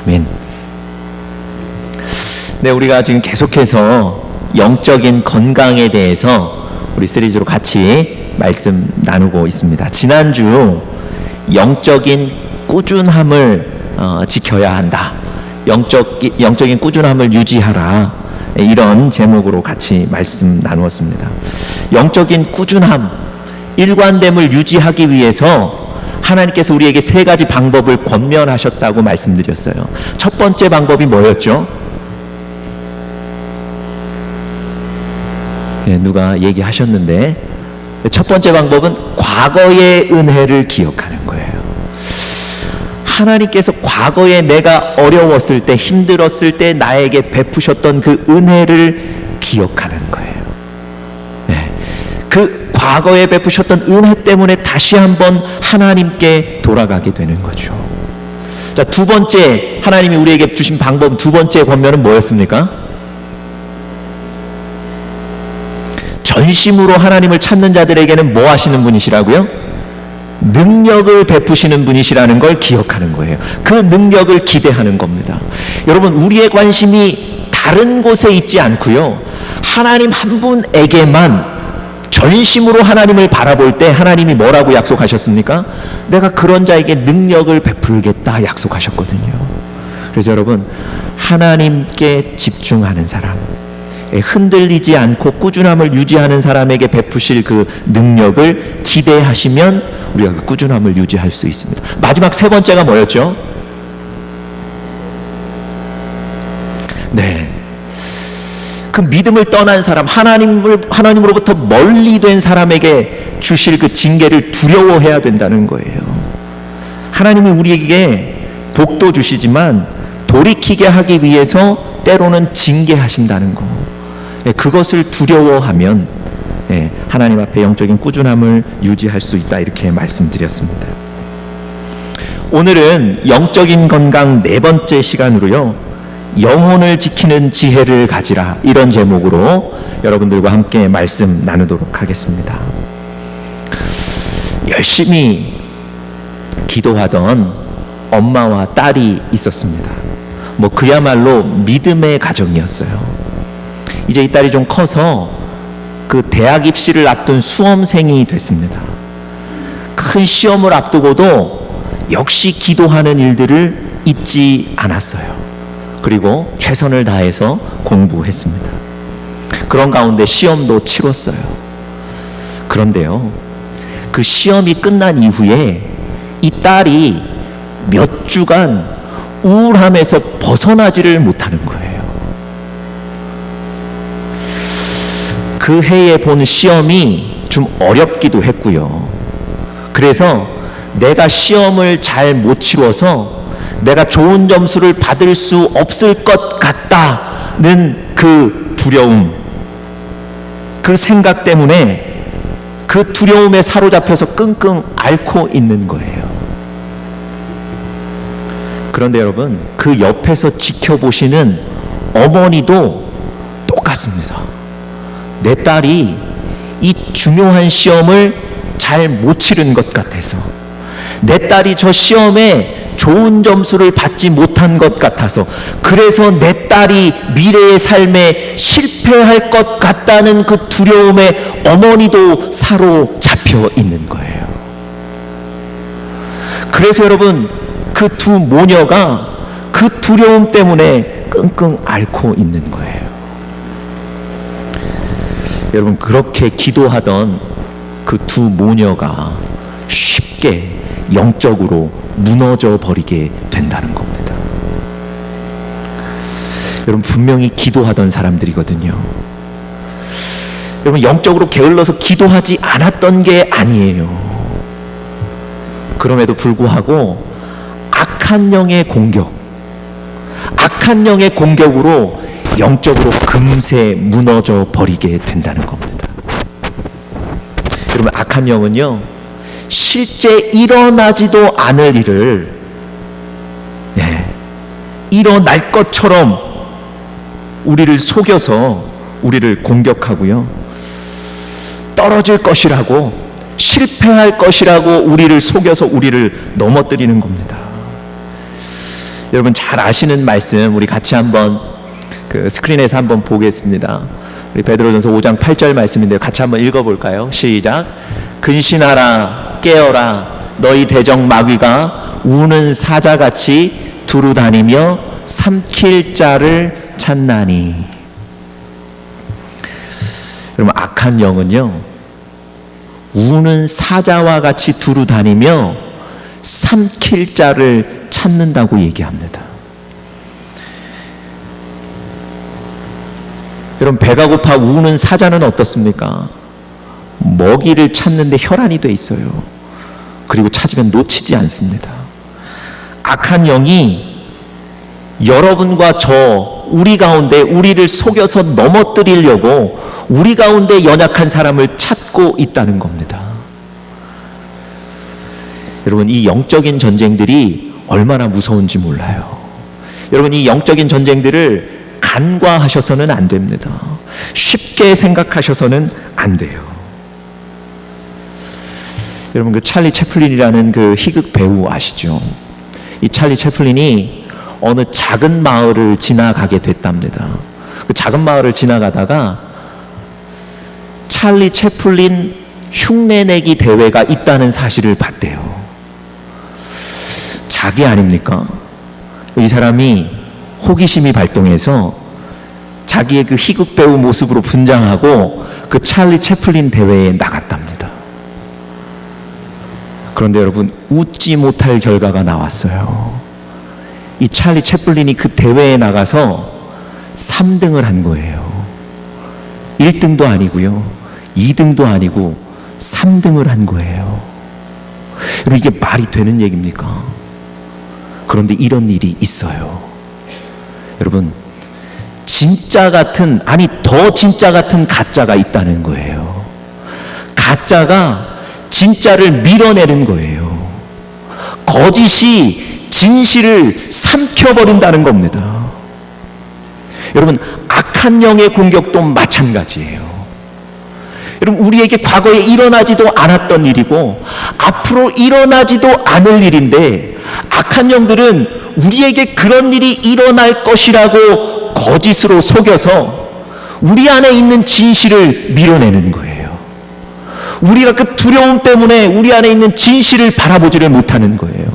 아멘. 네, 우리가 지금 계속해서 영적인 건강에 대해서 우리 시리즈로 같이 말씀 나누고 있습니다. 지난주 영적인 꾸준함을 지켜야 한다. 영적인 꾸준함을 유지하라. 이런 제목으로 같이 말씀 나누었습니다. 영적인 꾸준함, 일관됨을 유지하기 위해서 하나님께서 우리에게 세 가지 방법을 권면하셨다고 말씀드렸어요. 첫 번째 방법이 뭐였죠? 네, 누가 얘기하셨는데 첫 번째 방법은 과거의 은혜를 기억하는 거예요. 하나님께서 과거에 내가 어려웠을 때, 힘들었을 때 나에게 베푸셨던 그 은혜를 기억하는 거예요. 네, 그 과거에 베푸셨던 은혜 때문에 다시 한번 하나님께 돌아가게 되는 거죠. 자, 두 번째 하나님이 우리에게 주신 방법, 두 번째 권면은 뭐였습니까? 전심으로 하나님을 찾는 자들에게는 뭐 하시는 분이시라고요? 능력을 베푸시는 분이시라는 걸 기억하는 거예요. 그 능력을 기대하는 겁니다. 여러분, 우리의 관심이 다른 곳에 있지 않고요, 하나님 한 분에게만 전심으로 하나님을 바라볼 때 하나님이 뭐라고 약속하셨습니까? 내가 그런 자에게 능력을 베풀겠다 약속하셨거든요. 그래서 여러분, 하나님께 집중하는 사람, 흔들리지 않고 꾸준함을 유지하는 사람에게 베푸실 그 능력을 기대하시면 우리가 그 꾸준함을 유지할 수 있습니다. 마지막 세 번째가 뭐였죠? 네, 그 믿음을 떠난 사람, 하나님으로부터 멀리 된 사람에게 주실 그 징계를 두려워해야 된다는 거예요. 하나님이 우리에게 복도 주시지만 돌이키게 하기 위해서 때로는 징계하신다는 거, 그것을 두려워하면 하나님 앞에 영적인 꾸준함을 유지할 수 있다, 이렇게 말씀드렸습니다. 오늘은 영적인 건강 네 번째 시간으로요, 영혼을 지키는 지혜를 가지라, 이런 제목으로 여러분들과 함께 말씀 나누도록 하겠습니다. 열심히 기도하던 엄마와 딸이 있었습니다. 그야말로 믿음의 가정이었어요. 이제 이 딸이 좀 커서 그 대학 입시를 앞둔 수험생이 됐습니다. 큰 시험을 앞두고도 역시 기도하는 일들을 잊지 않았어요. 그리고 최선을 다해서 공부했습니다. 그런 가운데 시험도 치렀어요. 그런데요, 그 시험이 끝난 이후에 이 딸이 몇 주간 우울함에서 벗어나지를 못하는 거예요. 그 해에 본 시험이 좀 어렵기도 했고요. 그래서 내가 시험을 잘 못 치러서 내가 좋은 점수를 받을 수 없을 것 같다는 그 두려움, 그 생각 때문에 그 두려움에 사로잡혀서 끙끙 앓고 있는 거예요. 그런데 여러분, 그 옆에서 지켜보시는 어머니도 똑같습니다. 내 딸이 이 중요한 시험을 잘 못 치른 것 같아서, 내 딸이 저 시험에 좋은 점수를 받지 못한 것 같아서, 그래서 내 딸이 미래의 삶에 실패할 것 같다는 그 두려움에 어머니도 사로잡혀 있는 거예요. 그래서 여러분, 그 두 모녀가 그 두려움 때문에 끙끙 앓고 있는 거예요. 여러분, 그렇게 기도하던 그 두 모녀가 쉽게 영적으로 무너져 버리게 된다는 겁니다. 여러분, 분명히 기도하던 사람들이거든요. 여러분, 영적으로 게을러서 기도하지 않았던 게 아니에요. 그럼에도 불구하고 악한 영의 공격으로 영적으로 금세 무너져 버리게 된다는 겁니다. 여러분, 악한 영은요, 실제 일어나지도 않을 일을 일어날 것처럼 우리를 속여서 우리를 공격하고요, 떨어질 것이라고, 실패할 것이라고 우리를 속여서 우리를 넘어뜨리는 겁니다. 여러분 잘 아시는 말씀 우리 같이 한번 그 스크린에서 한번 보겠습니다. 우리 베드로전서 5장 8절 말씀인데요. 같이 한번 읽어볼까요? 시작. 근신하라 깨어라 너희 대적 마귀가 우는 사자같이 두루 다니며 삼킬 자를 찾나니. 여러분 악한 영은요 우는 사자와 같이 두루 다니며 삼킬 자를 찾는다고 얘기합니다. 여러분 배가 고파 우는 사자는 어떻습니까? 먹이를 찾는데 혈안이 돼 있어요. 그리고 찾으면 놓치지 않습니다. 악한 영이 여러분과 우리 가운데 우리를 속여서 넘어뜨리려고 우리 가운데 연약한 사람을 찾고 있다는 겁니다. 여러분 이 영적인 전쟁들이 얼마나 무서운지 몰라요. 여러분 이 영적인 전쟁들을 간과하셔서는 안 됩니다. 쉽게 생각하셔서는 안 돼요. 여러분 그 찰리 채플린이라는 그 희극 배우 아시죠? 이 찰리 채플린이 어느 작은 마을을 지나가게 됐답니다. 그 작은 마을을 지나가다가 찰리 채플린 흉내내기 대회가 있다는 사실을 봤대요. 자기 아닙니까? 이 사람이 호기심이 발동해서 자기의 그 희극 배우 모습으로 분장하고 그 찰리 채플린 대회에 나갔답니다. 그런데 여러분 웃지 못할 결과가 나왔어요. 이 찰리 채플린이 그 대회에 나가서 3등을 한 거예요. 1등도 아니고요 2등도 아니고 3등을 한 거예요. 여러분 이게 말이 되는 얘기입니까? 그런데 이런 일이 있어요. 여러분 진짜 같은 더 진짜 같은 가짜가 있다는 거예요. 가짜가 진짜를 밀어내는 거예요. 거짓이 진실을 삼켜버린다는 겁니다. 여러분 악한 영의 공격도 마찬가지예요. 여러분 우리에게 과거에 일어나지도 않았던 일이고 앞으로 일어나지도 않을 일인데 악한 영들은 우리에게 그런 일이 일어날 것이라고 거짓으로 속여서 우리 안에 있는 진실을 밀어내는 거예요. 우리가 그 두려움 때문에 우리 안에 있는 진실을 바라보지를 못하는 거예요.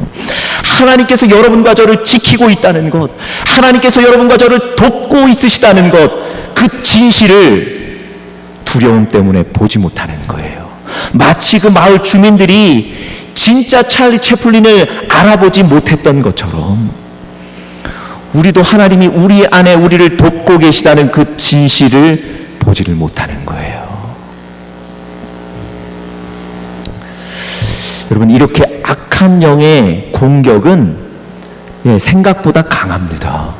하나님께서 여러분과 저를 지키고 있다는 것, 하나님께서 여러분과 저를 돕고 있으시다는 것, 그 진실을 두려움 때문에 보지 못하는 거예요. 마치 그 마을 주민들이 진짜 찰리 채플린을 알아보지 못했던 것처럼 우리도 하나님이 우리 안에 우리를 돕고 계시다는 그 진실을 보지를 못하는 거예요. 여러분 이렇게 악한 영의 공격은 생각보다 강합니다.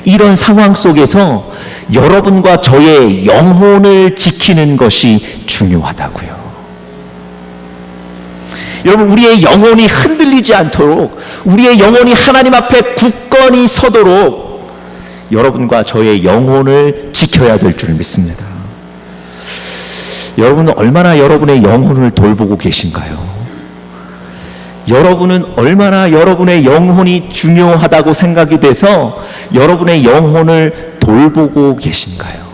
이런 상황 속에서 여러분과 저의 영혼을 지키는 것이 중요하다고요. 여러분 우리의 영혼이 흔들리지 않도록 우리의 영혼이 하나님 앞에 굳건히 서도록 여러분과 저의 영혼을 지켜야 될 줄 믿습니다. 여러분은 얼마나 여러분의 영혼을 돌보고 계신가요? 여러분은 얼마나 여러분의 영혼이 중요하다고 생각이 돼서 여러분의 영혼을 돌보고 계신가요?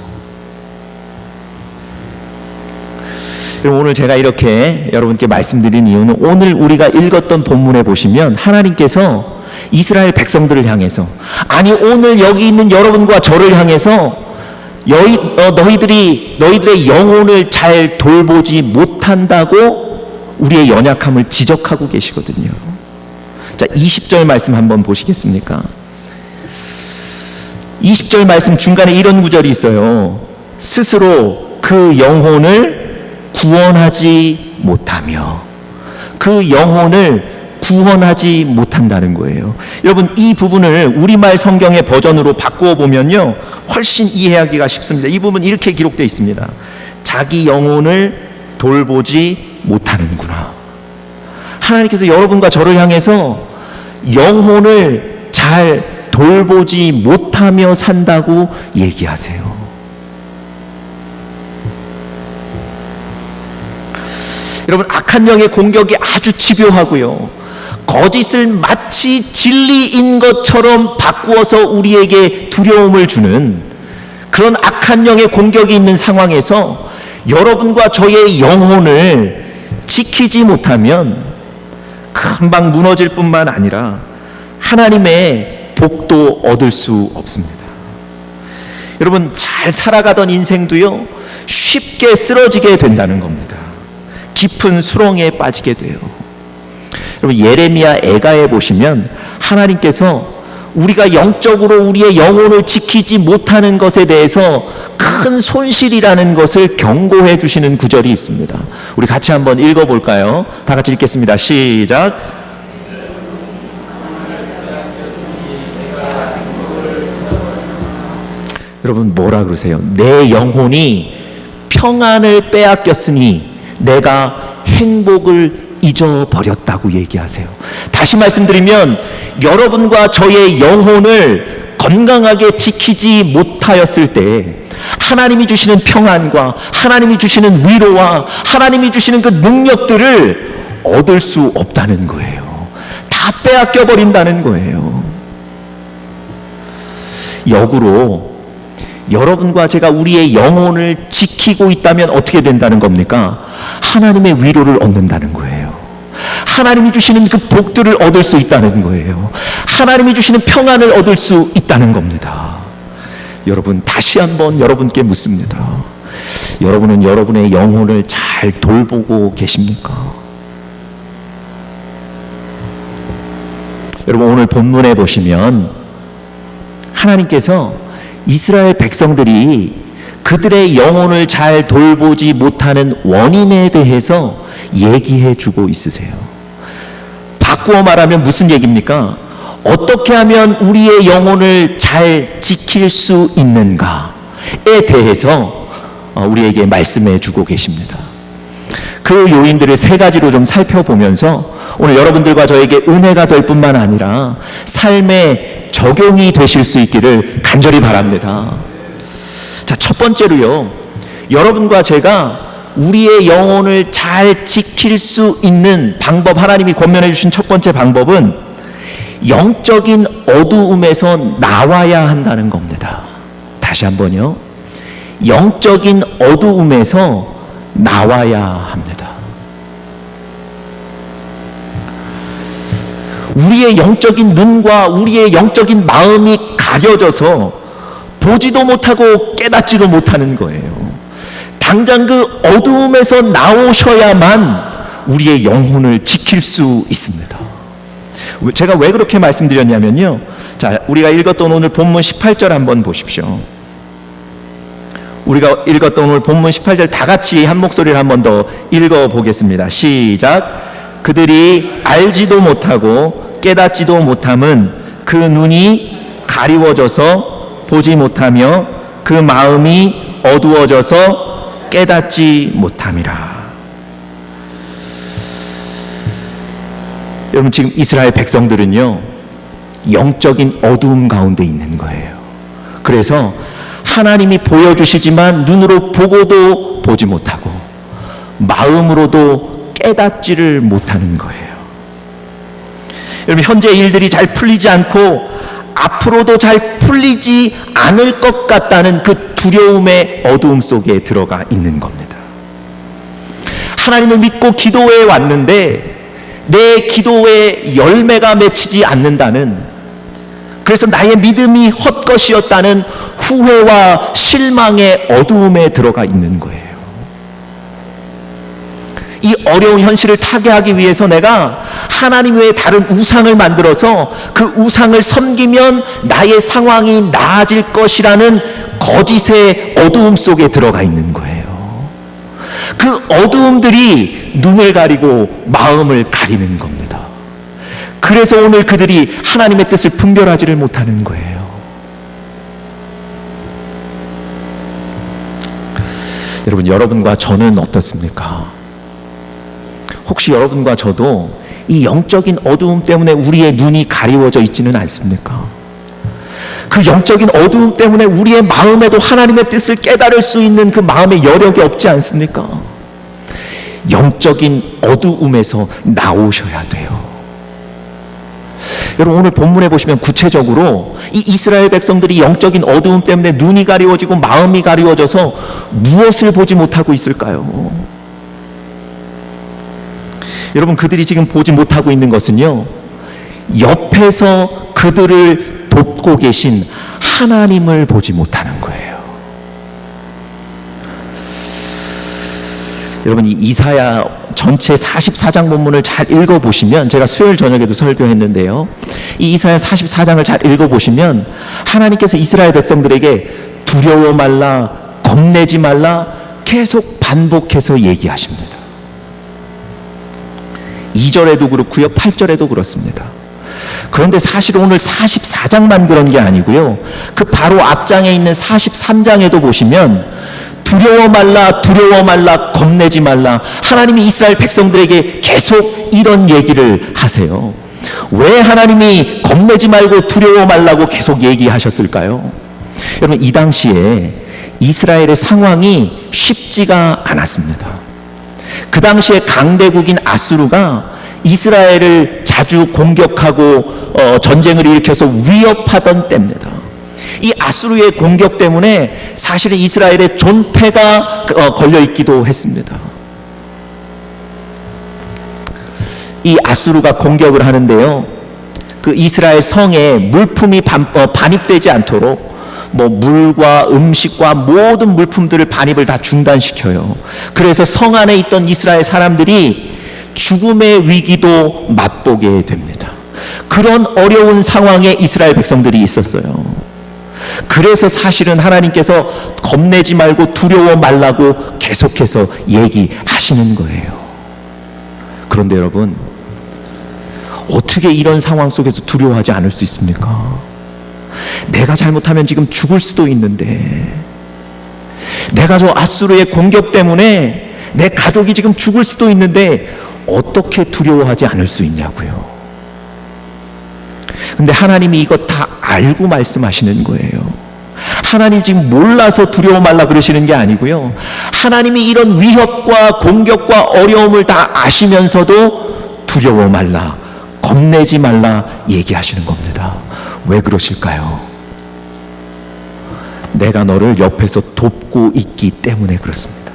오늘 제가 이렇게 여러분께 말씀드린 이유는 오늘 우리가 읽었던 본문에 보시면 하나님께서 이스라엘 백성들을 향해서 오늘 여기 있는 여러분과 저를 향해서 너희들의 영혼을 잘 돌보지 못한다고 우리의 연약함을 지적하고 계시거든요. 자, 20절 말씀 한번 보시겠습니까? 20절 말씀 중간에 이런 구절이 있어요. 스스로 그 영혼을 구원하지 못하며 그 영혼을 구원하지 못한다는 거예요. 여러분 이 부분을 우리말 성경의 버전으로 바꾸어 보면요 훨씬 이해하기가 쉽습니다. 이 부분 이렇게 기록되어 있습니다. 자기 영혼을 돌보지 못하는구나. 하나님께서 여러분과 저를 향해서 영혼을 잘 돌보지 못하며 산다고 얘기하세요. 여러분 악한 영의 공격이 아주 집요하고요 거짓을 마치 진리인 것처럼 바꾸어서 우리에게 두려움을 주는 그런 악한 영의 공격이 있는 상황에서 여러분과 저의 영혼을 지키지 못하면 금방 무너질 뿐만 아니라 하나님의 복도 얻을 수 없습니다. 여러분, 잘 살아가던 인생도요, 쉽게 쓰러지게 된다는 겁니다. 깊은 수렁에 빠지게 돼요. 여러분, 예레미야 애가에 보시면 하나님께서 우리가 영적으로 우리의 영혼을 지키지 못하는 것에 대해서 큰 손실이라는 것을 경고해 주시는 구절이 있습니다. 우리 같이 한번 읽어볼까요? 다 같이 읽겠습니다. 시작. 여러분, 뭐라 그러세요? 내 영혼이 평안을 빼앗겼으니 내가 행복을 잊어버렸다고 얘기하세요. 다시 말씀드리면 여러분과 저의 영혼을 건강하게 지키지 못하였을 때 하나님이 주시는 평안과 하나님이 주시는 위로와 하나님이 주시는 그 능력들을 얻을 수 없다는 거예요. 다 빼앗겨 버린다는 거예요. 역으로 여러분과 제가 우리의 영혼을 지키고 있다면 어떻게 된다는 겁니까? 하나님의 위로를 얻는다는 거예요. 하나님이 주시는 그 복들을 얻을 수 있다는 거예요. 하나님이 주시는 평안을 얻을 수 있다는 겁니다. 여러분, 다시 한번 여러분께 묻습니다. 여러분은 여러분의 영혼을 잘 돌보고 계십니까? 여러분, 오늘 본문에 보시면 하나님께서 이스라엘 백성들이 그들의 영혼을 잘 돌보지 못하는 원인에 대해서 얘기해 주고 있으세요. 바꾸어 말하면 무슨 얘기입니까? 어떻게 하면 우리의 영혼을 잘 지킬 수 있는가에 대해서 우리에게 말씀해 주고 계십니다. 그 요인들을 세 가지로 좀 살펴보면서 오늘 여러분들과 저에게 은혜가 될 뿐만 아니라 삶의 적용이 되실 수 있기를 간절히 바랍니다. 자, 첫 번째로요, 여러분과 제가 우리의 영혼을 잘 지킬 수 있는 방법, 하나님이 권면해 주신 첫 번째 방법은 영적인 어두움에서 나와야 한다는 겁니다. 다시 한번요, 영적인 어두움에서 나와야 합니다. 우리의 영적인 눈과 우리의 영적인 마음이 가려져서 보지도 못하고 깨닫지도 못하는 거예요. 당장 그 어두움에서 나오셔야만 우리의 영혼을 지킬 수 있습니다. 제가 왜 그렇게 말씀드렸냐면요, 자, 우리가 읽었던 오늘 본문 18절 한번 보십시오. 우리가 읽었던 오늘 본문 18절 다 같이 한 목소리를 한번 더 읽어보겠습니다. 시작. 그들이 알지도 못하고 깨닫지도 못함은 그 눈이 가리워져서 보지 못하며 그 마음이 어두워져서 깨닫지 못함이라. 여러분, 지금 이스라엘 백성들은요, 영적인 어두움 가운데 있는 거예요. 그래서 하나님이 보여주시지만 눈으로 보고도 보지 못하고 마음으로도 깨닫지를 못하는 거예요. 여러분, 현재 일들이 잘 풀리지 않고 앞으로도 잘 풀리지 않을 것 같다는 그 두려움의 어두움 속에 들어가 있는 겁니다. 하나님을 믿고 기도해 왔는데 내 기도에 열매가 맺히지 않는다는, 그래서 나의 믿음이 헛것이었다는 후회와 실망의 어두움에 들어가 있는 거예요. 이 어려운 현실을 타개하기 위해서 내가 하나님 외에 다른 우상을 만들어서 그 우상을 섬기면 나의 상황이 나아질 것이라는 거짓의 어두움 속에 들어가 있는 거예요. 그 어두움들이 눈을 가리고 마음을 가리는 겁니다. 그래서 오늘 그들이 하나님의 뜻을 분별하지를 못하는 거예요. 여러분, 여러분과 저는 어떻습니까? 혹시 여러분과 저도 이 영적인 어두움 때문에 우리의 눈이 가리워져 있지는 않습니까? 그 영적인 어두움 때문에 우리의 마음에도 하나님의 뜻을 깨달을 수 있는 그 마음의 여력이 없지 않습니까? 영적인 어두움에서 나오셔야 돼요. 여러분 오늘 본문에 보시면 구체적으로 이 이스라엘 백성들이 영적인 어두움 때문에 눈이 가리워지고 마음이 가리워져서 무엇을 보지 못하고 있을까요? 여러분 그들이 지금 보지 못하고 있는 것은요, 옆에서 그들을 돕고 계신 하나님을 보지 못하는 거예요. 여러분 이 이사야 전체 44장 본문을 잘 읽어보시면, 제가 수요일 저녁에도 설교했는데요, 이 이사야 44장을 잘 읽어보시면 하나님께서 이스라엘 백성들에게 두려워 말라, 겁내지 말라 계속 반복해서 얘기하십니다. 2절에도 그렇고요, 8절에도 그렇습니다. 그런데 사실 오늘 44장만 그런 게 아니고요, 그 바로 앞장에 있는 43장에도 보시면 두려워 말라, 두려워 말라, 겁내지 말라, 하나님이 이스라엘 백성들에게 계속 이런 얘기를 하세요. 왜 하나님이 겁내지 말고 두려워 말라고 계속 얘기하셨을까요? 여러분 이 당시에 이스라엘의 상황이 쉽지가 않았습니다. 그 당시에 강대국인 아수르가 이스라엘을 자주 공격하고 전쟁을 일으켜서 위협하던 때입니다. 이 아수르의 공격 때문에 사실은 이스라엘의 존폐가 걸려 있기도 했습니다. 이 아수르가 공격을 하는데요, 그 이스라엘 성에 물품이 반입되지 않도록 뭐 물과 음식과 모든 물품들을 반입을 다 중단시켜요. 그래서 성 안에 있던 이스라엘 사람들이 죽음의 위기도 맛보게 됩니다. 그런 어려운 상황에 이스라엘 백성들이 있었어요. 그래서 사실은 하나님께서 겁내지 말고 두려워 말라고 계속해서 얘기하시는 거예요. 그런데 여러분, 어떻게 이런 상황 속에서 두려워하지 않을 수 있습니까? 내가 잘못하면 지금 죽을 수도 있는데, 내가 저 아수르의 공격 때문에 내 가족이 지금 죽을 수도 있는데 어떻게 두려워하지 않을 수 있냐고요. 근데 하나님이 이것 다 알고 말씀하시는 거예요. 하나님 지금 몰라서 두려워 말라 그러시는 게 아니고요, 하나님이 이런 위협과 공격과 어려움을 다 아시면서도 두려워 말라, 겁내지 말라 얘기하시는 겁니다. 왜 그러실까요? 내가 너를 옆에서 돕고 있기 때문에 그렇습니다.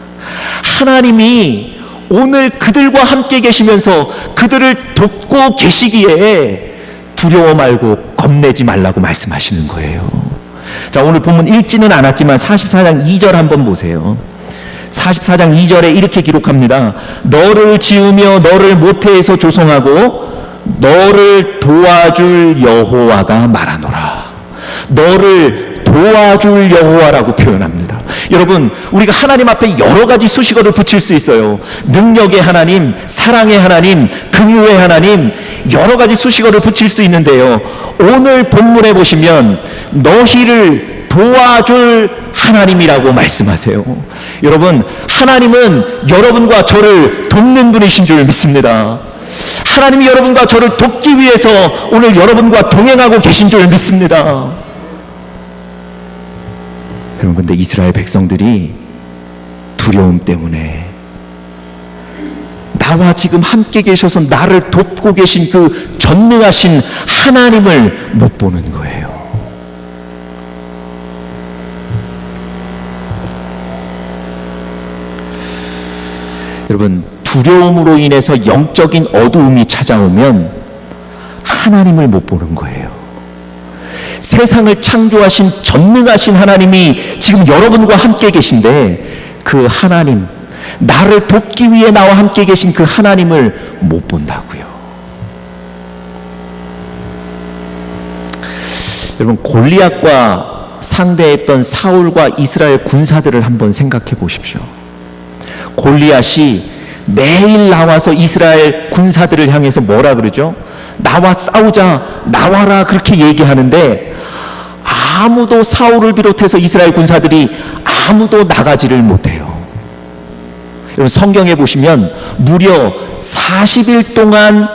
하나님이 오늘 그들과 함께 계시면서 그들을 돕고 계시기에 두려워 말고 겁내지 말라고 말씀하시는 거예요. 자, 오늘 본문 읽지는 않았지만 44장 2절 한번 보세요. 44장 2절에 이렇게 기록합니다. 너를 지으며 너를 모태에서 조성하고 너를 도와줄 여호와가 말하노라. 너를 도와줄 여호와라고 표현합니다. 여러분, 우리가 하나님 앞에 여러 가지 수식어를 붙일 수 있어요. 능력의 하나님, 사랑의 하나님, 긍휼의 하나님, 여러 가지 수식어를 붙일 수 있는데요, 오늘 본문에 보시면 너희를 도와줄 하나님이라고 말씀하세요. 여러분, 하나님은 여러분과 저를 돕는 분이신 줄 믿습니다. 하나님이 여러분과 저를 돕기 위해서 오늘 여러분과 동행하고 계신 줄 믿습니다. 여러분, 근데 이스라엘 백성들이 두려움 때문에 나와 지금 함께 계셔서 나를 돕고 계신 그 전능하신 하나님을 못 보는 거예요. 여러분, 두려움으로 인해서 영적인 어두움이 찾아오면 하나님을 못 보는 거예요. 세상을 창조하신 전능하신 하나님이 지금 여러분과 함께 계신데 그 하나님, 나를 돕기 위해 나와 함께 계신 그 하나님을 못 본다고요. 여러분, 골리앗과 상대했던 사울과 이스라엘 군사들을 한번 생각해 보십시오. 골리앗이 매일 나와서 이스라엘 군사들을 향해서 뭐라 그러죠? 나와 싸우자, 나와라, 그렇게 얘기하는데 아무도, 사울을 비롯해서 이스라엘 군사들이 아무도 나가지를 못해요. 여러분, 성경에 보시면 무려 40일 동안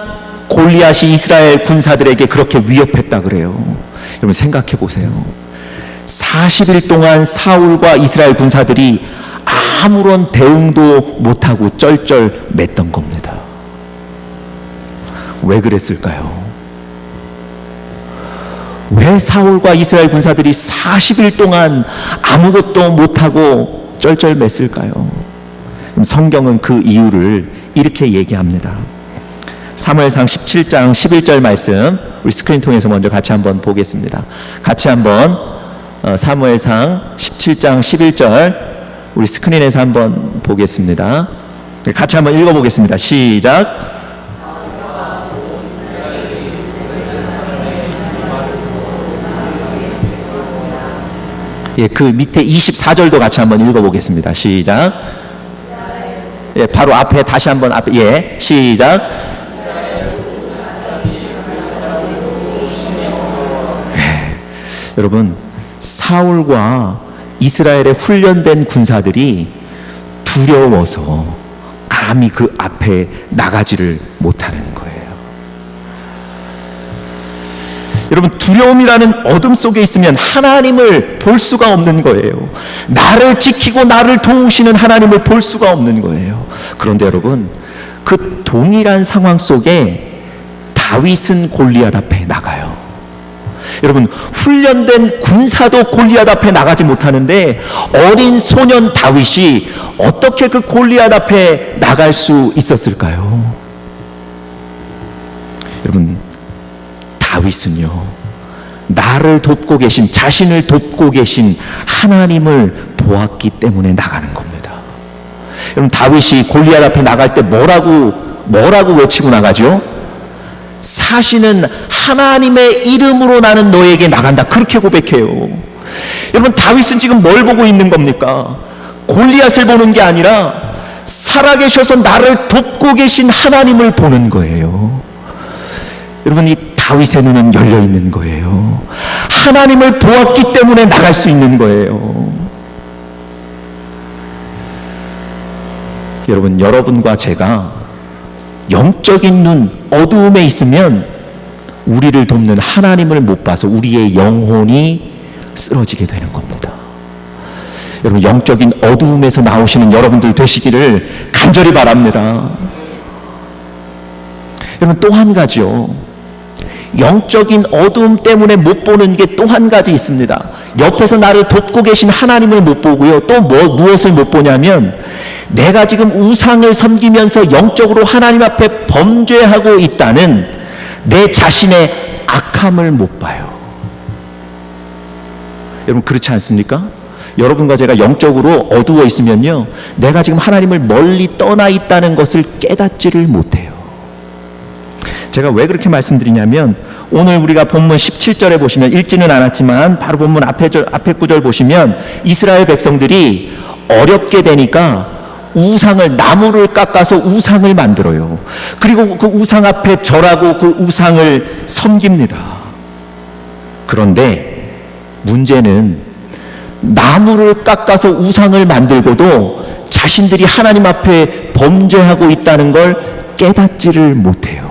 골리앗이 이스라엘 군사들에게 그렇게 위협했다 그래요. 여러분, 생각해 보세요. 40일 동안 사울과 이스라엘 군사들이 아무런 대응도 못하고 쩔쩔 맸던 겁니다. 왜 그랬을까요? 왜 사울과 이스라엘 군사들이 40일 동안 아무것도 못하고 쩔쩔맸을까요? 성경은 그 이유를 이렇게 얘기합니다. 사무엘상 17장 11절 말씀 우리 스크린 통해서 먼저 같이 한번 보겠습니다. 같이 한번 사무엘상 17장 11절 우리 스크린에서 한번 보겠습니다. 같이 한번 읽어보겠습니다. 시작. 예, 그 밑에 24절도 같이 한번 읽어보겠습니다. 시작. 예, 바로 앞에 다시 한번 앞에 예, 시작. 예, 여러분 사울과 이스라엘의 훈련된 군사들이 두려워서 감히 그 앞에 나가지를 못하는 거예요. 여러분 두려움이라는 어둠 속에 있으면 하나님을 볼 수가 없는 거예요. 나를 지키고 나를 도우시는 하나님을 볼 수가 없는 거예요. 그런데 여러분 그 동일한 상황 속에 다윗은 골리앗 앞에 나가요. 여러분 훈련된 군사도 골리앗 앞에 나가지 못하는데 어린 소년 다윗이 어떻게 그 골리앗 앞에 나갈 수 있었을까요? 여러분 다윗은요 나를 돕고 계신 자신을 돕고 계신 하나님을 보았기 때문에 나가는 겁니다. 여러분 다윗이 골리앗 앞에 나갈 때 뭐라고 외치고 나가죠? 사시는 하나님의 이름으로 나는 너에게 나간다 그렇게 고백해요. 여러분 다윗은 지금 뭘 보고 있는 겁니까? 골리앗을 보는 게 아니라 살아계셔서 나를 돕고 계신 하나님을 보는 거예요. 여러분 이 다윗의 눈은 열려 있는 거예요. 하나님을 보았기 때문에 나갈 수 있는 거예요. 여러분 여러분과 제가 영적인 눈 어두움에 있으면 우리를 돕는 하나님을 못 봐서 우리의 영혼이 쓰러지게 되는 겁니다. 여러분 영적인 어두움에서 나오시는 여러분들 되시기를 간절히 바랍니다. 여러분 또 한 가지요. 영적인 어두움 때문에 못 보는 게 또 한 가지 있습니다. 옆에서 나를 돕고 계신 하나님을 못 보고요. 또 무엇을 못 보냐면 내가 지금 우상을 섬기면서 영적으로 하나님 앞에 범죄하고 있다는 내 자신의 악함을 못 봐요. 여러분 그렇지 않습니까? 여러분과 제가 영적으로 어두워 있으면요 내가 지금 하나님을 멀리 떠나 있다는 것을 깨닫지를 못해요. 제가 왜 그렇게 말씀드리냐면 오늘 우리가 본문 17절에 보시면 읽지는 않았지만 바로 본문 앞에 구절 보시면 이스라엘 백성들이 어렵게 되니까 우상을 나무를 깎아서 우상을 만들어요. 그리고 그 우상 앞에 절하고 그 우상을 섬깁니다. 그런데 문제는 나무를 깎아서 우상을 만들고도 자신들이 하나님 앞에 범죄하고 있다는 걸 깨닫지를 못해요.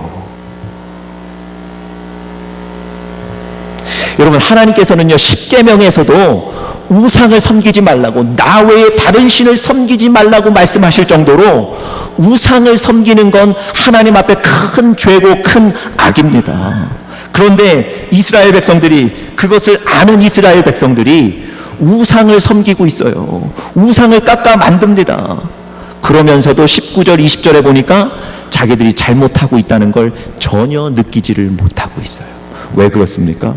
여러분 하나님께서는요 십계명에서도 우상을 섬기지 말라고 나 외에 다른 신을 섬기지 말라고 말씀하실 정도로 우상을 섬기는 건 하나님 앞에 큰 죄고 큰 악입니다. 그런데 이스라엘 백성들이 그것을 아는 이스라엘 백성들이 우상을 섬기고 있어요. 우상을 깎아 만듭니다. 그러면서도 19절 20절에 보니까 자기들이 잘못하고 있다는 걸 전혀 느끼지를 못하고 있어요. 왜 그렇습니까?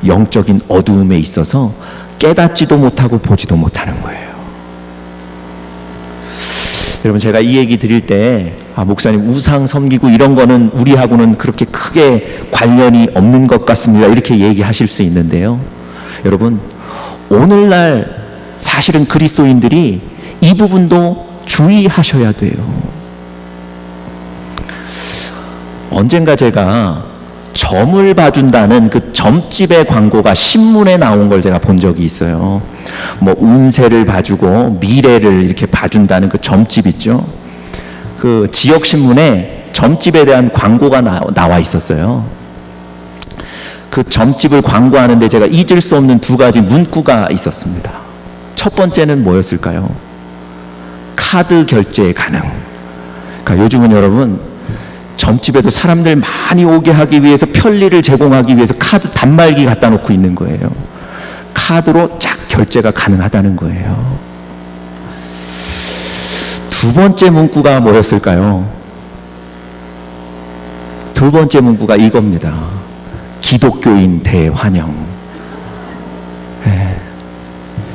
영적인 어두움에 있어서 깨닫지도 못하고 보지도 못하는 거예요. 여러분 제가 이 얘기 드릴 때 목사님 우상 섬기고 이런 거는 우리하고는 그렇게 크게 관련이 없는 것 같습니다 이렇게 얘기하실 수 있는데요. 여러분 오늘날 사실은 그리스도인들이 이 부분도 주의하셔야 돼요. 언젠가 제가 점을 봐준다는 그 점집의 광고가 신문에 나온 걸 제가 본 적이 있어요. 뭐 운세를 봐주고 미래를 이렇게 봐준다는 그 점집 있죠. 그 지역 신문에 점집에 대한 광고가 나와 있었어요. 그 점집을 광고하는데 제가 잊을 수 없는 두 가지 문구가 있었습니다. 첫 번째는 뭐였을까요? 카드 결제 가능. 그러니까 요즘은 여러분 점집에도 사람들 많이 오게 하기 위해서 편리를 제공하기 위해서 카드 단말기 갖다 놓고 있는 거예요. 카드로 쫙 결제가 가능하다는 거예요. 두 번째 문구가 뭐였을까요? 두 번째 문구가 이겁니다. 기독교인 대환영.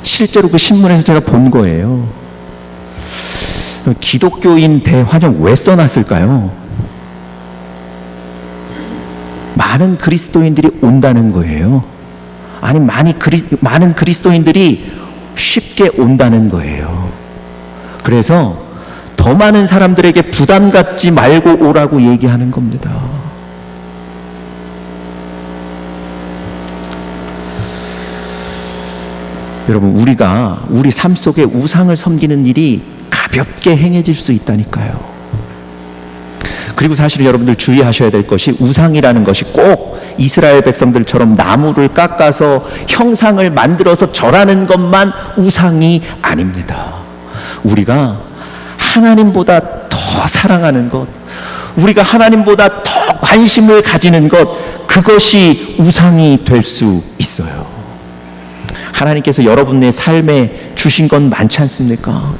실제로 그 신문에서 제가 본 거예요. 기독교인 대환영 왜 써놨을까요? 많은 그리스도인들이 온다는 거예요. 아니, 많은 그리스도인들이 쉽게 온다는 거예요. 그래서 더 많은 사람들에게 부담 갖지 말고 오라고 얘기하는 겁니다. 여러분, 우리가 우리 삶 속에 우상을 섬기는 일이 가볍게 행해질 수 있다니까요. 그리고 사실 여러분들 주의하셔야 될 것이, 우상이라는 것이 꼭 이스라엘 백성들처럼 나무를 깎아서 형상을 만들어서 절하는 것만 우상이 아닙니다. 우리가 하나님보다 더 사랑하는 것, 우리가 하나님보다 더 관심을 가지는 것, 그것이 우상이 될 수 있어요. 하나님께서 여러분의 삶에 주신 건 많지 않습니까?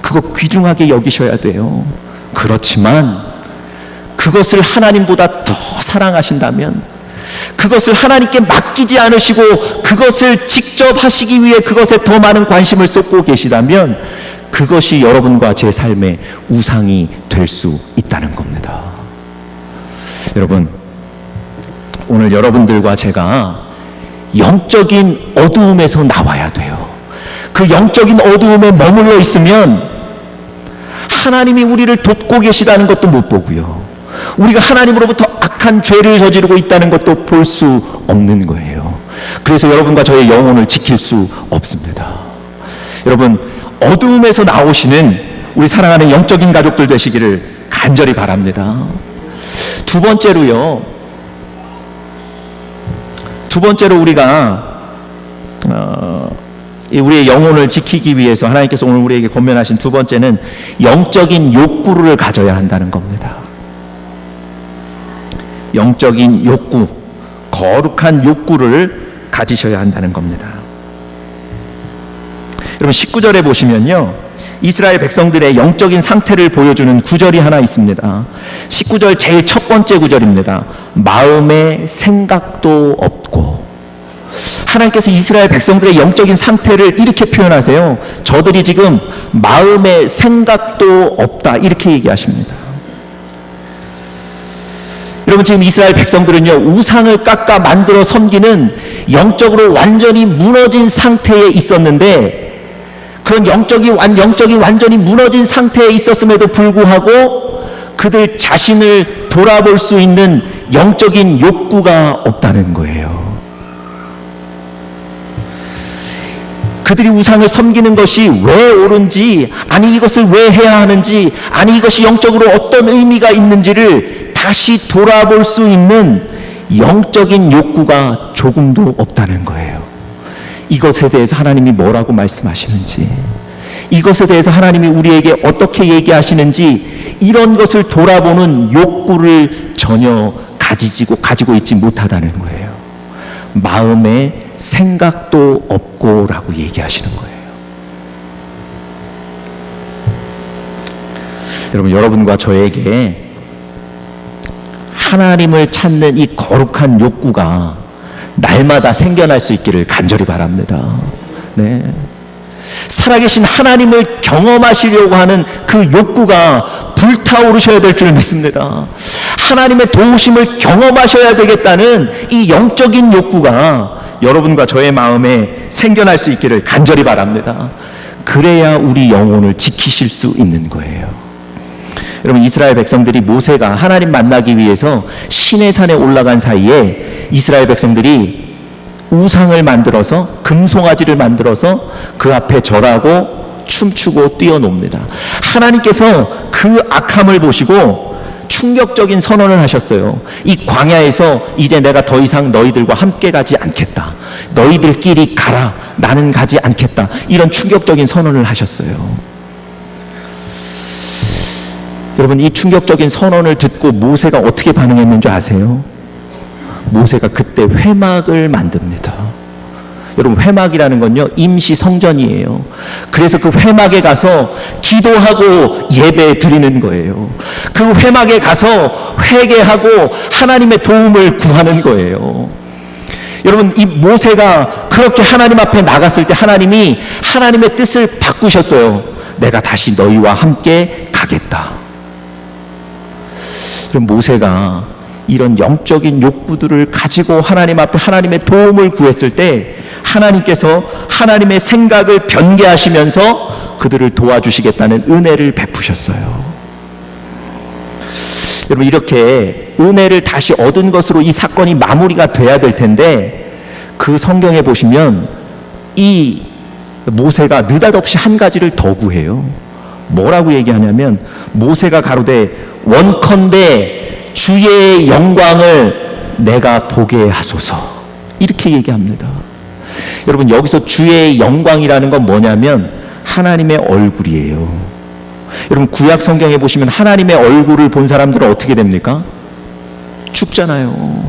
그거 귀중하게 여기셔야 돼요. 그렇지만 그것을 하나님보다 더 사랑하신다면, 그것을 하나님께 맡기지 않으시고 그것을 직접 하시기 위해 그것에 더 많은 관심을 쏟고 계시다면, 그것이 여러분과 제 삶의 우상이 될 수 있다는 겁니다. 여러분, 오늘 여러분들과 제가 영적인 어두움에서 나와야 돼요. 그 영적인 어두움에 머물러 있으면 하나님이 우리를 돕고 계시다는 것도 못 보고요, 우리가 하나님으로부터 악한 죄를 저지르고 있다는 것도 볼 수 없는 거예요. 그래서 여러분과 저의 영혼을 지킬 수 없습니다. 여러분, 어두움에서 나오시는 우리 사랑하는 영적인 가족들 되시기를 간절히 바랍니다. 두 번째로 우리가 우리의 영혼을 지키기 위해서 하나님께서 오늘 우리에게 권면하신 두 번째는 영적인 욕구를 가져야 한다는 겁니다. 영적인 욕구, 거룩한 욕구를 가지셔야 한다는 겁니다. 여러분, 19절에 보시면요, 이스라엘 백성들의 영적인 상태를 보여주는 구절이 하나 있습니다. 19절 제일 첫 번째 구절입니다. 마음에 생각도 없고. 하나님께서 이스라엘 백성들의 영적인 상태를 이렇게 표현하세요. 저들이 지금 마음에 생각도 없다, 이렇게 얘기하십니다. 여러분, 지금 이스라엘 백성들은요, 우상을 깎아 만들어 섬기는 영적으로 완전히 무너진 상태에 있었는데, 그런 영적인 완전히 무너진 상태에 있었음에도 불구하고 그들 자신을 돌아볼 수 있는 영적인 욕구가 없다는 거예요. 그들이 우상을 섬기는 것이 왜 옳은지, 아니 이것을 왜 해야 하는지, 아니 이것이 영적으로 어떤 의미가 있는지를 다시 돌아볼 수 있는 영적인 욕구가 조금도 없다는 거예요. 이것에 대해서 하나님이 뭐라고 말씀하시는지, 이것에 대해서 하나님이 우리에게 어떻게 얘기하시는지, 이런 것을 돌아보는 욕구를 전혀 가지고 있지 못하다는 거예요. 마음에 생각도 없고 라고 얘기하시는 거예요. 여러분, 여러분과 저에게 하나님을 찾는 이 거룩한 욕구가 날마다 생겨날 수 있기를 간절히 바랍니다. 네. 살아계신 하나님을 경험하시려고 하는 그 욕구가 불타오르셔야 될 줄 믿습니다. 하나님의 도우심을 경험하셔야 되겠다는 이 영적인 욕구가 여러분과 저의 마음에 생겨날 수 있기를 간절히 바랍니다. 그래야 우리 영혼을 지키실 수 있는 거예요. 여러분, 이스라엘 백성들이 모세가 하나님 만나기 위해서 시내산에 올라간 사이에 이스라엘 백성들이 우상을 만들어서, 금송아지를 만들어서 그 앞에 절하고 춤추고 뛰어놉니다. 하나님께서 그 악함을 보시고 충격적인 선언을 하셨어요. 이 광야에서 이제 내가 더 이상 너희들과 함께 가지 않겠다. 너희들끼리 가라. 나는 가지 않겠다. 이런 충격적인 선언을 하셨어요. 여러분, 이 충격적인 선언을 듣고 모세가 어떻게 반응했는지 아세요? 모세가 그때 회막을 만듭니다. 여러분, 회막이라는 건요, 임시 성전이에요. 그래서 그 회막에 가서 기도하고 예배 드리는 거예요. 그 회막에 가서 회개하고 하나님의 도움을 구하는 거예요. 여러분, 이 모세가 그렇게 하나님 앞에 나갔을 때 하나님이 하나님의 뜻을 바꾸셨어요. 내가 다시 너희와 함께 가겠다. 그럼 모세가 이런 영적인 욕구들을 가지고 하나님 앞에 하나님의 도움을 구했을 때 하나님께서 하나님의 생각을 변개하시면서 그들을 도와주시겠다는 은혜를 베푸셨어요. 여러분, 이렇게 은혜를 다시 얻은 것으로 이 사건이 마무리가 돼야 될 텐데, 그 성경에 보시면 이 모세가 느닷없이 한 가지를 더 구해요. 뭐라고 얘기하냐면, 모세가 가로되 원컨대 주의 영광을 내가 보게 하소서, 이렇게 얘기합니다. 여러분, 여기서 주의 영광이라는 건 뭐냐면 하나님의 얼굴이에요. 여러분, 구약 성경에 보시면 하나님의 얼굴을 본 사람들은 어떻게 됩니까? 죽잖아요.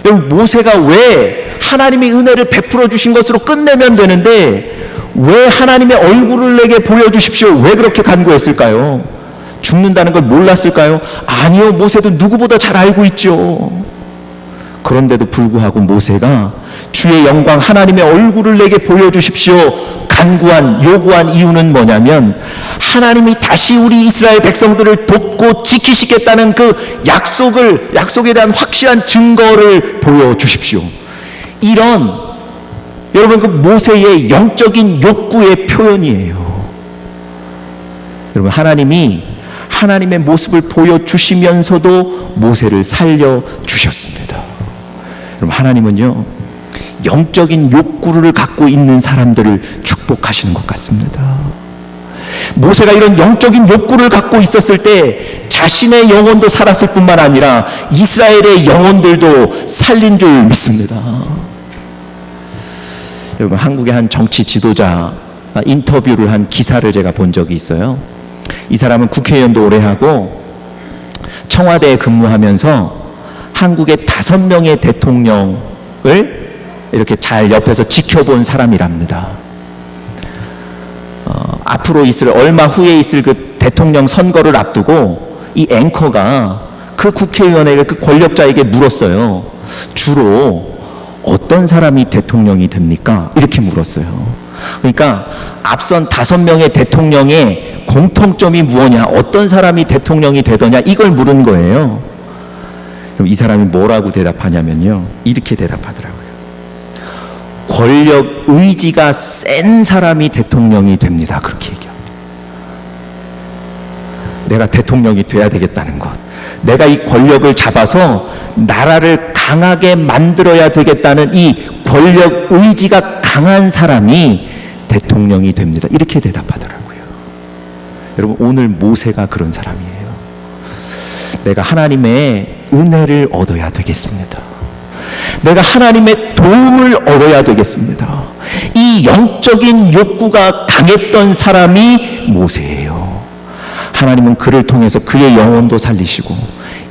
여러분, 모세가 왜 하나님의 은혜를 베풀어 주신 것으로 끝내면 되는데 왜 하나님의 얼굴을 내게 보여주십시오, 왜 그렇게 간구했을까요? 죽는다는 걸 몰랐을까요? 아니요, 모세도 누구보다 잘 알고 있죠. 그런데도 불구하고 모세가 주의 영광, 하나님의 얼굴을 내게 보여주십시오 간구한, 요구한 이유는 뭐냐면 하나님이 다시 우리 이스라엘 백성들을 돕고 지키시겠다는 그 약속에 대한 확실한 증거를 보여주십시오. 이런, 여러분, 그 모세의 영적인 욕구의 표현이에요. 여러분, 하나님이 하나님의 모습을 보여주시면서도 모세를 살려주셨습니다. 여러분, 하나님은요, 영적인 욕구를 갖고 있는 사람들을 축복하시는 것 같습니다. 모세가 이런 영적인 욕구를 갖고 있었을 때 자신의 영혼도 살았을 뿐만 아니라 이스라엘의 영혼들도 살린 줄 믿습니다. 여러분, 한국의 한 정치 지도자 인터뷰를 한 기사를 제가 본 적이 있어요. 이 사람은 국회의원도 오래 하고 청와대에 근무하면서 한국의 5명의 대통령을 이렇게 잘 옆에서 지켜본 사람이랍니다. 앞으로 얼마 후에 있을 그 대통령 선거를 앞두고 이 앵커가 그 국회의원에게, 그 권력자에게 물었어요. 주로 어떤 사람이 대통령이 됩니까? 이렇게 물었어요. 그러니까 앞선 5명의 대통령의 공통점이 무엇냐, 어떤 사람이 대통령이 되더냐, 이걸 물은 거예요. 그럼 이 사람이 뭐라고 대답하냐면요, 이렇게 대답하더라고요. 권력 의지가 센 사람이 대통령이 됩니다. 그렇게 얘기합니다. 내가 대통령이 돼야 되겠다는 것, 내가 이 권력을 잡아서 나라를 강하게 만들어야 되겠다는 이 권력 의지가 강한 사람이 대통령이 됩니다. 이렇게 대답하더라고요. 여러분, 오늘 모세가 그런 사람이에요. 내가 하나님의 은혜를 얻어야 되겠습니다. 내가 하나님의 도움을 얻어야 되겠습니다. 이 영적인 욕구가 강했던 사람이 모세예요. 하나님은 그를 통해서 그의 영혼도 살리시고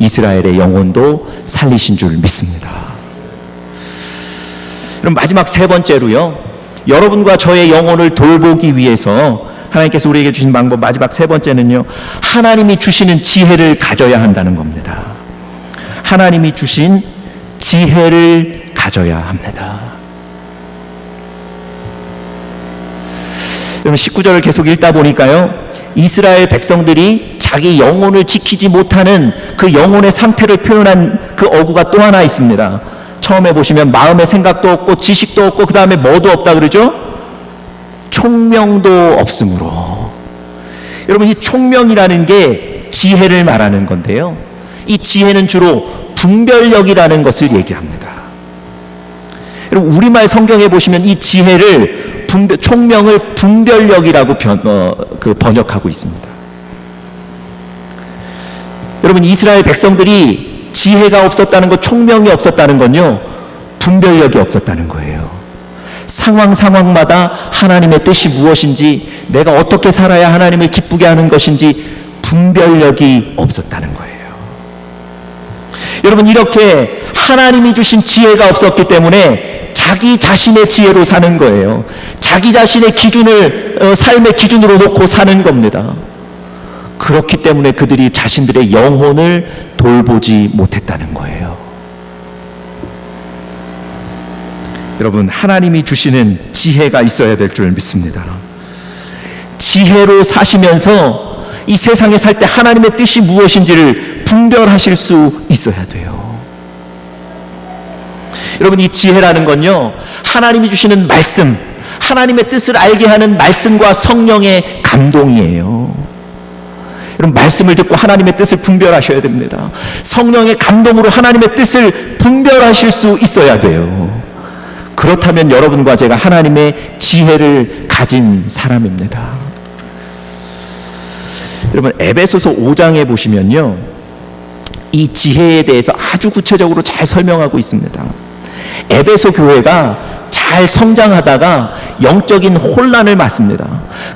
이스라엘의 영혼도 살리신 줄 믿습니다. 그럼 마지막 3번째로요, 여러분과 저의 영혼을 돌보기 위해서 하나님께서 우리에게 주신 방법, 마지막 3번째는요, 하나님이 주시는 지혜를 가져야 한다는 겁니다. 하나님이 주신 지혜를 가져야 합니다. 여러분, 19절을 계속 읽다 보니까요, 이스라엘 백성들이 자기 영혼을 지키지 못하는 그 영혼의 상태를 표현한 그 어구가 또 하나 있습니다. 처음에 보시면 마음의 생각도 없고 지식도 없고 그 다음에 뭐도 없다 그러죠? 총명도 없으므로. 여러분, 이 총명이라는 게 지혜를 말하는 건데요, 이 지혜는 주로 분별력이라는 것을 얘기합니다. 여러분, 우리말 성경에 보시면 이 지혜를 총명을 분별력이라고 번역하고 있습니다. 여러분, 이스라엘 백성들이 지혜가 없었다는 것, 총명이 없었다는 건요, 분별력이 없었다는 거예요. 상황마다 하나님의 뜻이 무엇인지, 내가 어떻게 살아야 하나님을 기쁘게 하는 것인지 분별력이 없었다는 거예요. 여러분, 이렇게 하나님이 주신 지혜가 없었기 때문에 자기 자신의 지혜로 사는 거예요. 자기 자신의 기준을 삶의 기준으로 놓고 사는 겁니다. 그렇기 때문에 그들이 자신들의 영혼을 돌보지 못했다는 거예요. 여러분, 하나님이 주시는 지혜가 있어야 될 줄 믿습니다. 지혜로 사시면서 이 세상에 살 때 하나님의 뜻이 무엇인지를 분별하실 수 있어야 돼요. 여러분, 이 지혜라는 건요, 하나님이 주시는 말씀, 하나님의 뜻을 알게 하는 말씀과 성령의 감동이에요. 여러분, 말씀을 듣고 하나님의 뜻을 분별하셔야 됩니다. 성령의 감동으로 하나님의 뜻을 분별하실 수 있어야 돼요. 그렇다면 여러분과 제가 하나님의 지혜를 가진 사람입니다. 여러분, 에베소서 5장에 보시면요, 이 지혜에 대해서 아주 구체적으로 잘 설명하고 있습니다. 에베소 교회가 잘 성장하다가 영적인 혼란을 맞습니다.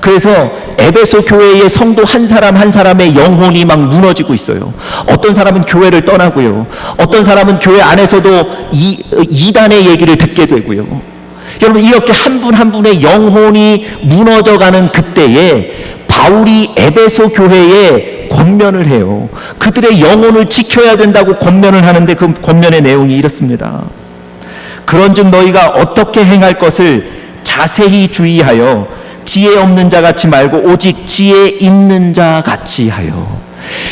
그래서 에베소 교회의 성도 한 사람 한 사람의 영혼이 막 무너지고 있어요. 어떤 사람은 교회를 떠나고요, 어떤 사람은 교회 안에서도 이단의 얘기를 듣게 되고요. 여러분, 이렇게 한 분 한 분의 영혼이 무너져가는 그때에 바울이 에베소 교회에 권면을 해요. 그들의 영혼을 지켜야 된다고 권면을 하는데 그 권면의 내용이 이렇습니다. 그런즉 너희가 어떻게 행할 것을 자세히 주의하여 지혜 없는 자 같이 말고 오직 지혜 있는 자 같이 하여.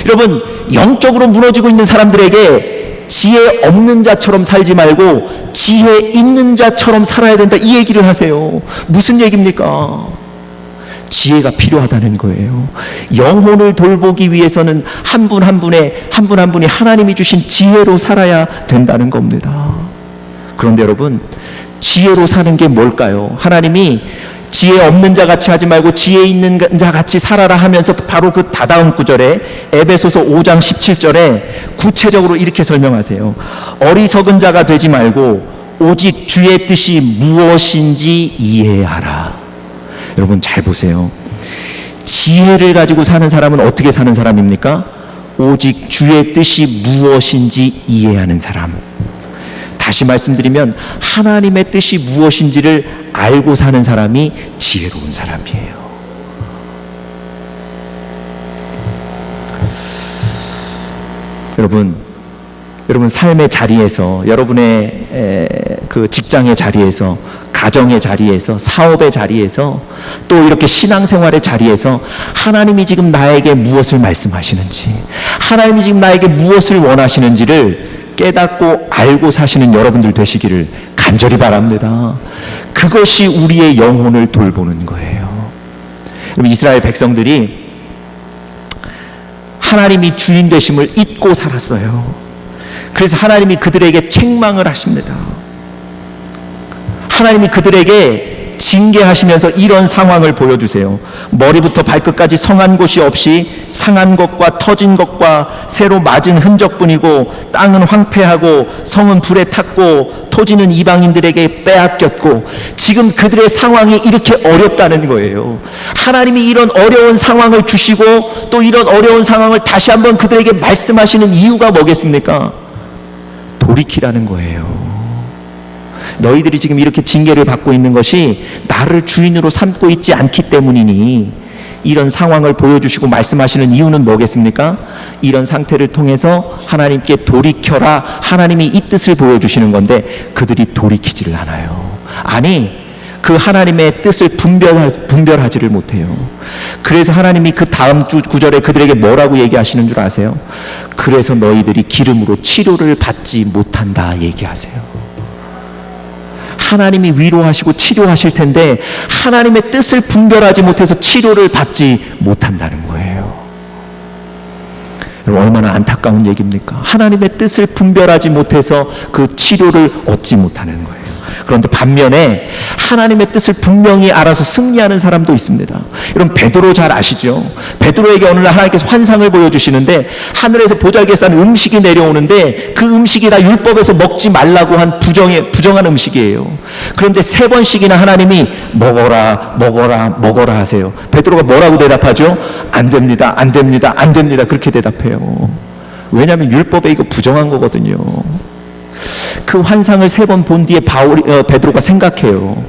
여러분, 영적으로 무너지고 있는 사람들에게 지혜 없는 자처럼 살지 말고 지혜 있는 자처럼 살아야 된다, 이 얘기를 하세요. 무슨 얘기입니까? 지혜가 필요하다는 거예요. 영혼을 돌보기 위해서는 한 분 한 분이 하나님이 주신 지혜로 살아야 된다는 겁니다. 그런데 여러분, 지혜로 사는 게 뭘까요? 하나님이 지혜 없는 자 같이 하지 말고 지혜 있는 자 같이 살아라 하면서 바로 그 다다음 구절에 에베소서 5장 17절에 구체적으로 이렇게 설명하세요. 어리석은 자가 되지 말고 오직 주의 뜻이 무엇인지 이해하라. 여러분, 잘 보세요. 지혜를 가지고 사는 사람은 어떻게 사는 사람입니까? 오직 주의 뜻이 무엇인지 이해하는 사람. 다시 말씀드리면 하나님의 뜻이 무엇인지를 알고 사는 사람이 지혜로운 사람이에요. 여러분 삶의 자리에서, 여러분의 그 직장의 자리에서, 가정의 자리에서, 사업의 자리에서, 또 이렇게 신앙생활의 자리에서 하나님이 지금 나에게 무엇을 말씀하시는지, 하나님이 지금 나에게 무엇을 원하시는지를 깨닫고 알고 사시는 여러분들 되시기를 간절히 바랍니다. 그것이 우리의 영혼을 돌보는 거예요. 여러분, 이스라엘 백성들이 하나님이 주인 되심을 잊고 살았어요. 그래서 하나님이 그들에게 책망을 하십니다. 하나님이 그들에게 징계하시면서 이런 상황을 보여주세요. 머리부터 발끝까지 성한 곳이 없이 상한 것과 터진 것과 새로 맞은 흔적뿐이고, 땅은 황폐하고 성은 불에 탔고 토지는 이방인들에게 빼앗겼고. 지금 그들의 상황이 이렇게 어렵다는 거예요. 하나님이 이런 어려운 상황을 주시고 또 이런 어려운 상황을 다시 한번 그들에게 말씀하시는 이유가 뭐겠습니까? 돌이키라는 거예요. 너희들이 지금 이렇게 징계를 받고 있는 것이 나를 주인으로 삼고 있지 않기 때문이니, 이런 상황을 보여주시고 말씀하시는 이유는 뭐겠습니까? 이런 상태를 통해서 하나님께 돌이켜라, 하나님이 이 뜻을 보여주시는 건데 그들이 돌이키지를 않아요. 아니, 그 하나님의 뜻을 분별하지를 못해요. 그래서 하나님이 그 다음 구절에 그들에게 뭐라고 얘기하시는 줄 아세요? 그래서 너희들이 기름으로 치료를 받지 못한다 얘기하세요. 하나님이 위로하시고 치료하실 텐데 하나님의 뜻을 분별하지 못해서 치료를 받지 못한다는 거예요. 얼마나 안타까운 얘기입니까? 하나님의 뜻을 분별하지 못해서 그 치료를 얻지 못하는 거예요. 그런데 반면에 하나님의 뜻을 분명히 알아서 승리하는 사람도 있습니다. 여러분, 베드로 잘 아시죠? 베드로에게 어느 날 하나님께서 환상을 보여주시는데 하늘에서 보잘게 싼 음식이 내려오는데 그 음식이 다 율법에서 먹지 말라고 한 부정한 음식이에요. 그런데 3번씩이나 하나님이 먹어라 먹어라 먹어라 하세요. 베드로가 뭐라고 대답하죠? 안 됩니다 안 됩니다 안 됩니다 그렇게 대답해요. 왜냐하면 율법에 이거 부정한 거거든요. 그 환상을 3번 본 뒤에 베드로가 생각해요.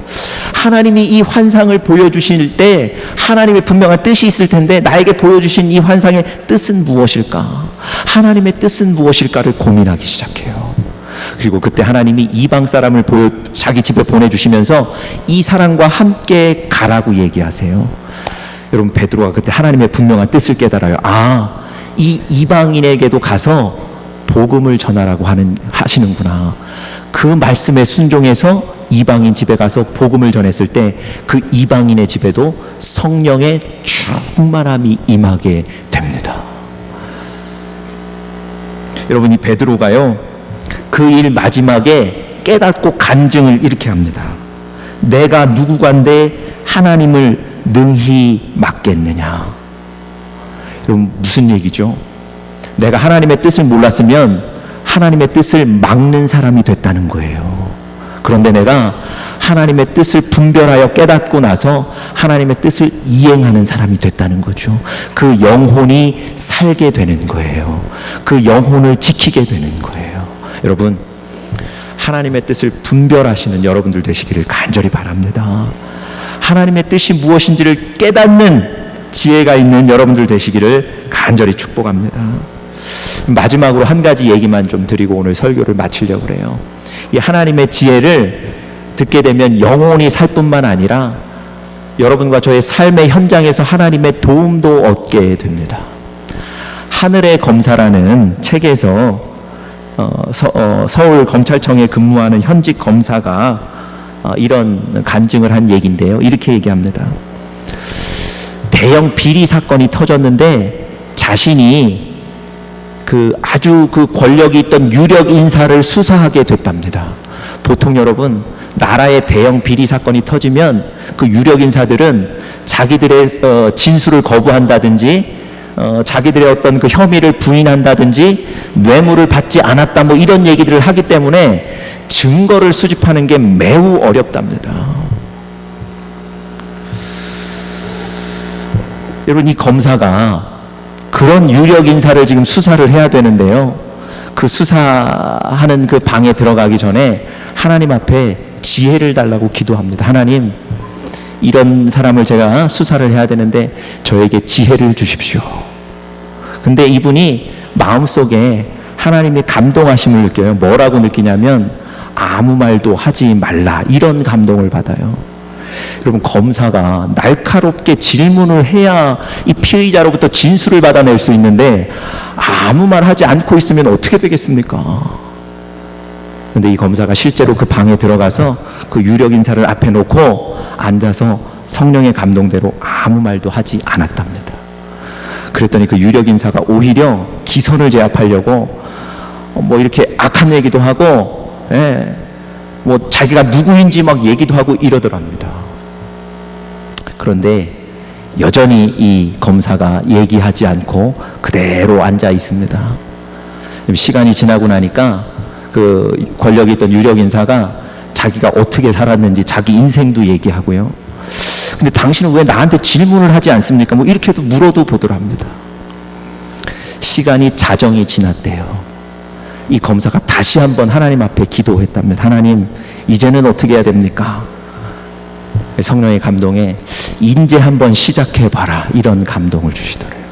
하나님이 이 환상을 보여주실 때 하나님의 분명한 뜻이 있을 텐데 나에게 보여주신 이 환상의 뜻은 무엇일까? 하나님의 뜻은 무엇일까를 고민하기 시작해요. 그리고 그때 하나님이 이방 사람을 자기 집에 보내주시면서 이 사람과 함께 가라고 얘기하세요. 여러분, 베드로가 그때 하나님의 분명한 뜻을 깨달아요. 이 이방인에게도 가서 복음을 전하라고 하시는구나. 그 말씀에 순종해서 이방인 집에 가서 복음을 전했을 때 그 이방인의 집에도 성령의 충만함이 임하게 됩니다. 여러분, 이 베드로가요, 그 일 마지막에 깨닫고 간증을 이렇게 합니다. 내가 누구간데 하나님을 능히 맡겠느냐. 여러분, 무슨 얘기죠? 내가 하나님의 뜻을 몰랐으면 하나님의 뜻을 막는 사람이 됐다는 거예요. 그런데 내가 하나님의 뜻을 분별하여 깨닫고 나서 하나님의 뜻을 이행하는 사람이 됐다는 거죠. 그 영혼이 살게 되는 거예요. 그 영혼을 지키게 되는 거예요. 여러분, 하나님의 뜻을 분별하시는 여러분들 되시기를 간절히 바랍니다. 하나님의 뜻이 무엇인지를 깨닫는 지혜가 있는 여러분들 되시기를 간절히 축복합니다. 마지막으로 한 가지 얘기만 좀 드리고 오늘 설교를 마치려고 그래요. 이 하나님의 지혜를 듣게 되면 영혼이 살 뿐만 아니라 여러분과 저의 삶의 현장에서 하나님의 도움도 얻게 됩니다. 하늘의 검사라는 책에서 서울 검찰청에 근무하는 현직 검사가 이런 간증을 한 얘기인데요. 이렇게 얘기합니다. 대형 비리 사건이 터졌는데 자신이 아주 권력이 있던 유력 인사를 수사하게 됐답니다. 보통 여러분, 나라의 대형 비리 사건이 터지면 그 유력 인사들은 자기들의 진술을 거부한다든지 자기들의 어떤 그 혐의를 부인한다든지 뇌물을 받지 않았다 뭐 이런 얘기들을 하기 때문에 증거를 수집하는 게 매우 어렵답니다. 여러분, 이 검사가 그런 유력 인사를 지금 수사를 해야 되는데요. 그 수사하는 그 방에 들어가기 전에 하나님 앞에 지혜를 달라고 기도합니다. 하나님, 이런 사람을 제가 수사를 해야 되는데 저에게 지혜를 주십시오. 근데 이분이 마음속에 하나님의 감동하심을 느껴요. 뭐라고 느끼냐면 아무 말도 하지 말라, 이런 감동을 받아요. 여러분, 검사가 날카롭게 질문을 해야 이 피의자로부터 진술을 받아낼 수 있는데 아무 말 하지 않고 있으면 어떻게 되겠습니까? 그런데 이 검사가 실제로 그 방에 들어가서 그 유력 인사를 앞에 놓고 앉아서 성령의 감동대로 아무 말도 하지 않았답니다. 그랬더니 그 유력 인사가 오히려 기선을 제압하려고 뭐 이렇게 악한 얘기도 하고, 뭐 자기가 누구인지 막 얘기도 하고 이러더랍니다. 그런데 여전히 이 검사가 얘기하지 않고 그대로 앉아 있습니다. 시간이 지나고 나니까 그 권력이 있던 유력 인사가 자기가 어떻게 살았는지 자기 인생도 얘기하고요. 근데 당신은 왜 나한테 질문을 하지 않습니까? 뭐 이렇게도 물어도 보더랍니다. 시간이 자정이 지났대요. 이 검사가 다시 한번 하나님 앞에 기도했답니다. 하나님, 이제는 어떻게 해야 됩니까? 성령의 감동에 이제 한번 시작해봐라, 이런 감동을 주시더래요.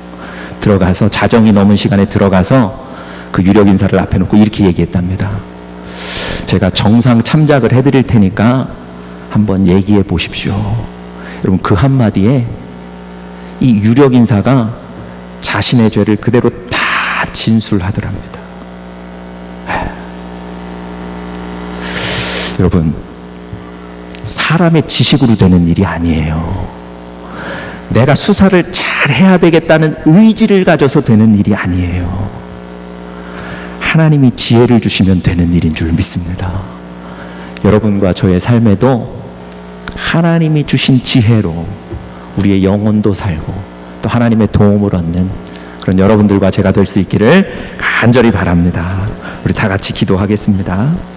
들어가서 자정이 넘은 시간에 들어가서 그 유력 인사를 앞에 놓고 이렇게 얘기했답니다. 제가 정상 참작을 해드릴 테니까 한번 얘기해 보십시오. 여러분, 그 한마디에 이 유력 인사가 자신의 죄를 그대로 다 진술하더랍니다. 여러분, 사람의 지식으로 되는 일이 아니에요. 내가 수사를 잘 해야 되겠다는 의지를 가져서 되는 일이 아니에요. 하나님이 지혜를 주시면 되는 일인 줄 믿습니다. 여러분과 저의 삶에도 하나님이 주신 지혜로 우리의 영혼도 살고 또 하나님의 도움을 얻는 그런 여러분들과 제가 될 수 있기를 간절히 바랍니다. 우리 다 같이 기도하겠습니다.